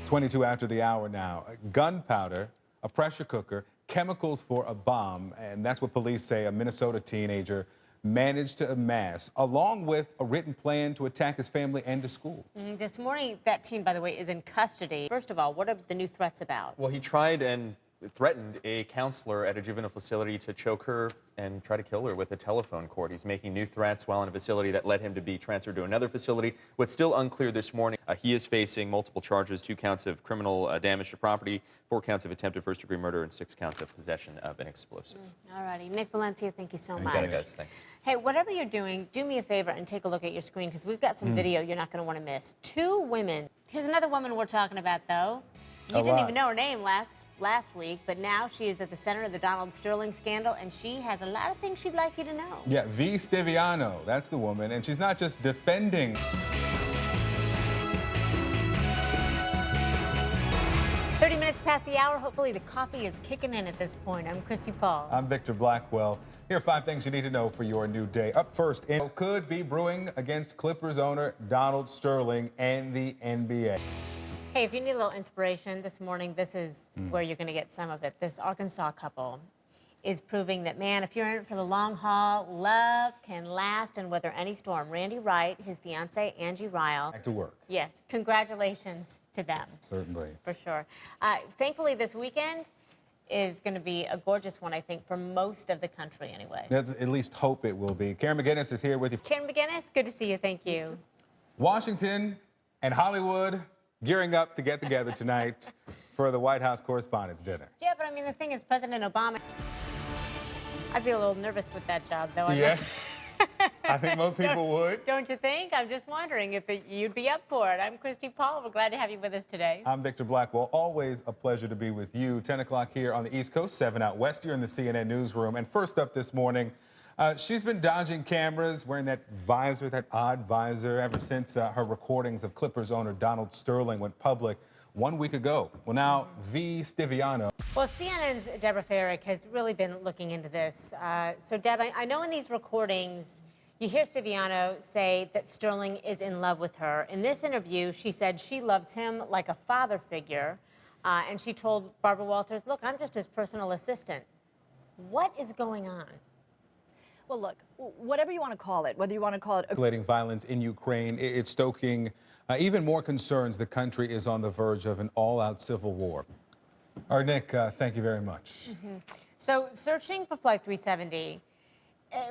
22 after the hour now. Gunpowder, a pressure cooker, chemicals for a bomb, and that's what police say a Minnesota teenager managed to amass, along with a written plan to attack his family and his school. This morning, that teen, by the way, is in custody. First of all, what are the new threats about? Well, he tried and threatened a counselor at a juvenile facility to choke her and try to kill her with a telephone cord. He's making new threats while in a facility that led him to be transferred to another facility. What's still unclear this morning, he is facing multiple charges, 2 counts of criminal damage to property, 4 counts of attempted first-degree murder, and 6 counts of possession of an explosive. All righty. Nick Valencia, thank you so much. You got it, guys. Thanks. Hey, whatever you're doing, do me a favor and take a look at your screen, because we've got some video you're not going to want to miss. 2 women. Here's another woman we're talking about, though. You didn't even know her name last week, but now she is at the center of the Donald Sterling scandal, and she has a lot of things she'd like you to know. Yeah, V. Stiviano, that's the woman, and she's not just defending. 30 minutes past the hour. Hopefully the coffee is kicking in at this point. I'm Christi Paul. I'm Victor Blackwell. Here are 5 things you need to know for your new day. Up first, it could be brewing against Clippers owner Donald Sterling and the NBA. Hey, if you need a little inspiration this morning, this is where you're going to get some of it. This Arkansas couple is proving that, man, if you're in it for the long haul, love can last and weather any storm. Randy Wright, his fiancée, Angie Ryle. Back to work. Yes, congratulations to them. Certainly. For sure. Thankfully, this weekend is going to be a gorgeous one, I think, for most of the country anyway. Let's at least hope it will be. Karen McGinnis is here with you. Karen McGinnis, good to see you. Thank you. Washington and Hollywood gearing up to get together tonight for the White House Correspondents' Dinner. Yeah, but I mean, the thing is, President Obama, I'd be a little nervous with that job, though. Yes, I think most people would. Don't you think? I'm just wondering if you'd be up for it. I'm Christi Paul. We're glad to have you with us today. I'm Victor Blackwell. Always a pleasure to be with you. 10 o'clock here on the East Coast, 7 out west here in the CNN newsroom. And first up this morning, she's been dodging cameras, wearing that visor, that odd visor, ever since her recordings of Clippers owner Donald Sterling went public 1 week ago. Well, now, V. Stiviano. Well, CNN's Deborah Farrick has really been looking into this. So, Deb, I know in these recordings, you hear Stiviano say that Sterling is in love with her. In this interview, she said she loves him like a father figure. And she told Barbara Walters, look, I'm just his personal assistant. What is going on? Well, look, whatever you want to call it, whether you want to call it Escalating violence in Ukraine, it's stoking even more concerns. The country is on the verge of an all-out civil war. All right, Nick, thank you very much. So, searching for Flight 370,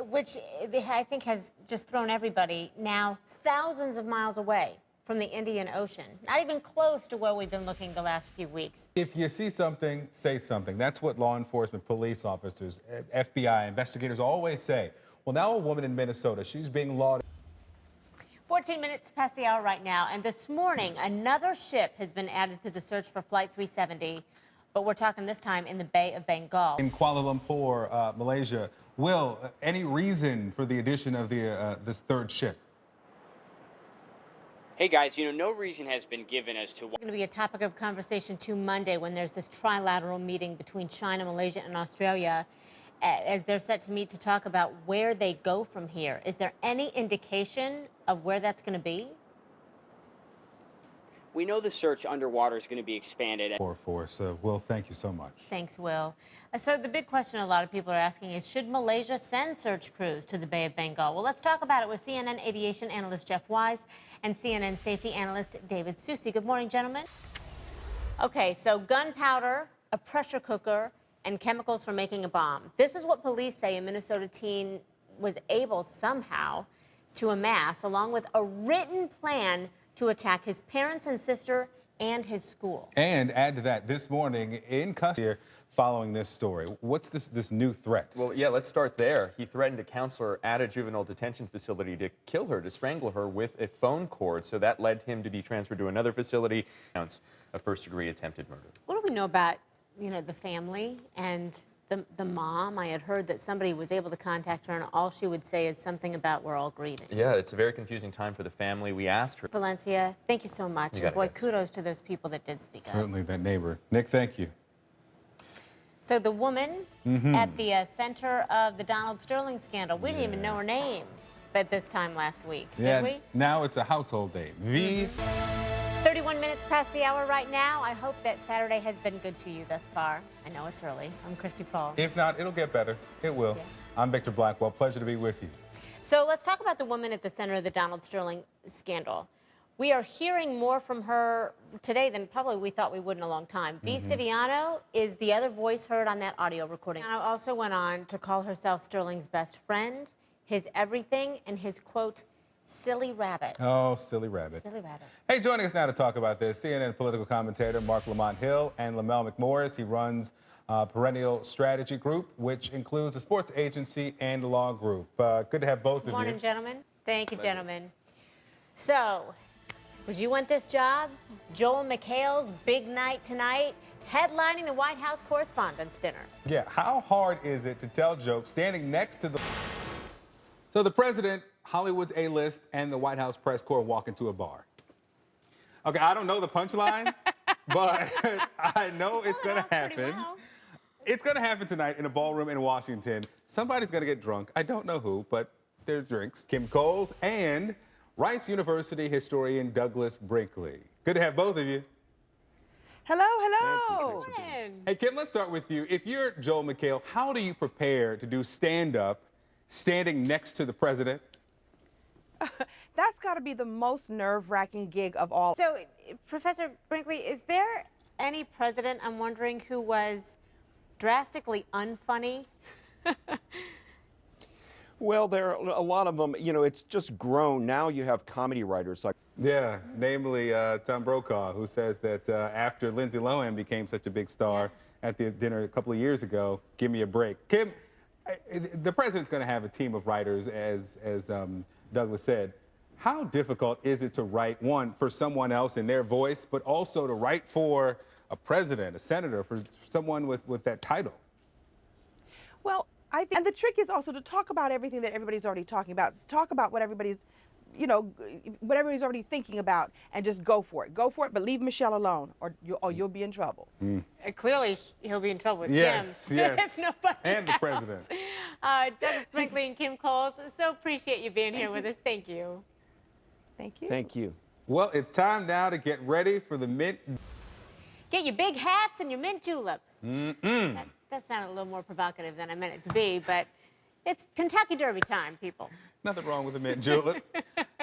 which I think has just thrown everybody now thousands of miles away from the Indian Ocean, not even close to where we've been looking the last few weeks. If you see something, say something. That's what law enforcement, police officers, FBI, investigators always say. Well, now a woman in Minnesota, she's being lauded. 14 minutes past the hour right now, and this morning, another ship has been added to the search for Flight 370, but we're talking this time in the Bay of Bengal. In Kuala Lumpur, Malaysia. Will, any reason for the addition of this third ship? Hey guys, no reason has been given as to why. It's going to be a topic of conversation to Monday when there's this trilateral meeting between China, Malaysia, and Australia, as they're set to meet to talk about where they go from here. Is there any indication of where that's going to be? We know the search underwater is going to be expanded. Force. Will, thank you so much. Thanks, Will. So the big question a lot of people are asking is, should Malaysia send search crews to the Bay of Bengal? Well, let's talk about it with CNN aviation analyst Jeff Wise and CNN safety analyst David Susi. Good morning, gentlemen. Okay, so gunpowder, a pressure cooker, and chemicals for making a bomb. This is what police say a Minnesota teen was able somehow to amass, along with a written plan to attack his parents and sister and his school. And add to that, this morning in custody following this story. What's this new threat? Well, yeah, let's start there. He threatened a counselor at a juvenile detention facility to kill her, to strangle her with a phone cord. So that led him to be transferred to another facility. Counts of first-degree attempted murder. What do we know about, the family and the mom? I had heard that somebody was able to contact her, and all she would say is something about we're all grieving. Yeah, it's a very confusing time for the family. We asked her. Valencia, thank you so much. And boy, kudos to those people that did speak up. Certainly, that neighbor. Nick, thank you. So the woman at the center of the Donald Sterling scandal, we didn't even know her name at this time last week, did we? Now it's a household name. V. 31 31 minutes past the hour right now. I hope that Saturday has been good to you thus far. I know it's early. I'm Christi Paul. If not, it'll get better. It will. Yeah. I'm Victor Blackwell. Pleasure to be with you. So let's talk about the woman at the center of the Donald Sterling scandal. We are hearing more from her today than probably we thought we would in a long time. V. Stiviano is the other voice heard on that audio recording. Stiviano also went on to call herself Sterling's best friend, his everything, and his, quote, silly rabbit. Oh, silly rabbit. Silly rabbit. Hey, joining us now to talk about this, CNN political commentator Mark Lamont Hill and Lamel McMorris. He runs Perennial Strategy Group, which includes a sports agency and a law group. Good to have both of you. Good morning, gentlemen. Thank you, gentlemen. So, would you want this job? Joel McHale's big night tonight, headlining the White House Correspondents' Dinner. Yeah, how hard is it to tell jokes standing next to the... So the president, Hollywood's A-list, and the White House press corps walk into a bar. Okay, I don't know the punchline, but I know it's going to happen. Well. It's going to happen tonight in a ballroom in Washington. Somebody's going to get drunk. I don't know who, but there's drinks. Kim Coles and Rice University historian Douglas Brinkley. Good to have both of you. Hello, hello. Morning. Hey, Kim, let's start with you. If you're Joel McHale, how do you prepare to do stand-up standing next to the president? That's got to be the most nerve-wracking gig of all. So, Professor Brinkley, is there any president, I'm wondering, who was drastically unfunny? Well, there are a lot of them. You know, it's just grown. Now you have comedy writers like. Yeah, namely Tom Brokaw, who says that after Lindsay Lohan became such a big star at the dinner a couple of years ago, give me a break. Kim, the president's going to have a team of writers, as Douglas said. How difficult is it to write, one, for someone else in their voice, but also to write for a president, a senator, for someone with that title? Well, I think, and the trick is also to talk about everything that everybody's already talking about. Talk about what everybody's, you know, what everybody's already thinking about, and just go for it. Go for it, but leave Michelle alone, or you'll be in trouble. Clearly, he'll be in trouble with Yes, Kim. yes. If nobody And the else. president. Douglas Brinkley and Kim Coles, so appreciate you being here with us. Thank you. Thank you. Thank you. Well, it's time now to get ready for the mint. Get your big hats and your mint juleps. That sounded a little more provocative than I meant it to be, but it's Kentucky Derby time, people. Nothing wrong with a mint julep.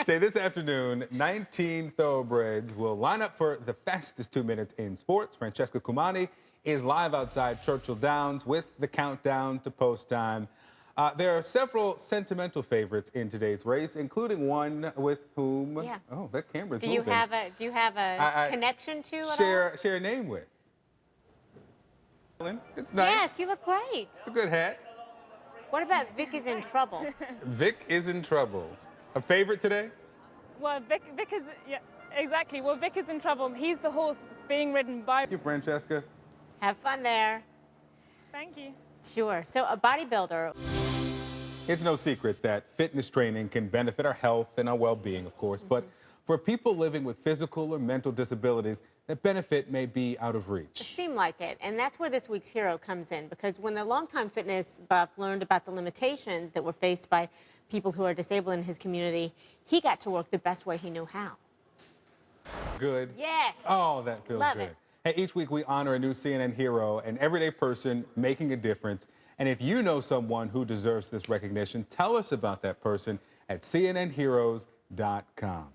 Say this afternoon, 19 thoroughbreds will line up for the fastest 2 minutes in sports. Francesca Cumani is live outside Churchill Downs with the countdown to post time. There are several sentimental favorites in today's race, including one with whom. Yeah. Oh, that camera's Do moving. you have a connection to it all? Share a name with. It's nice. Yes, you look great. It's a good hat. What about Vic is in trouble? Vic is in trouble. A favorite today? Well, Vic is, yeah, exactly. Well, Vic is in trouble. He's the horse being ridden by. Thank you, Francesca. Have fun there. Thank you. Sure. So a bodybuilder. It's no secret that fitness training can benefit our health and our well-being, of course, but for people living with physical or mental disabilities, that benefit may be out of reach. Seem like it, and that's where this week's hero comes in, because when the longtime fitness buff learned about the limitations that were faced by people who are disabled in his community, he got to work the best way he knew how. Good. Yes. Oh, that feels Love good. it. Hey, each week we honor a new CNN hero, an everyday person making a difference. And if you know someone who deserves this recognition, tell us about that person at cnnheroes.com.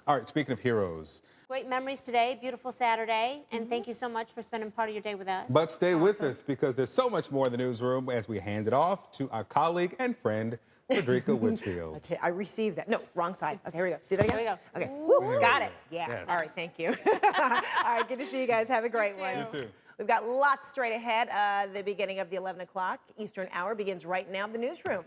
All right, speaking of heroes. Great memories today, beautiful Saturday, and thank you so much for spending part of your day with us. But stay with us, because there's so much more in the newsroom as we hand it off to our colleague and friend, Frederica Whitfield. Okay, I received that. No, wrong side. Okay, here we go. Do that again? Here we go. Okay, woo, got it. Yeah. Yes. All right, thank you. All right, good to see you guys. Have a great one. You too. We've got lots straight ahead. The beginning of the 11 o'clock Eastern hour begins right now in the newsroom.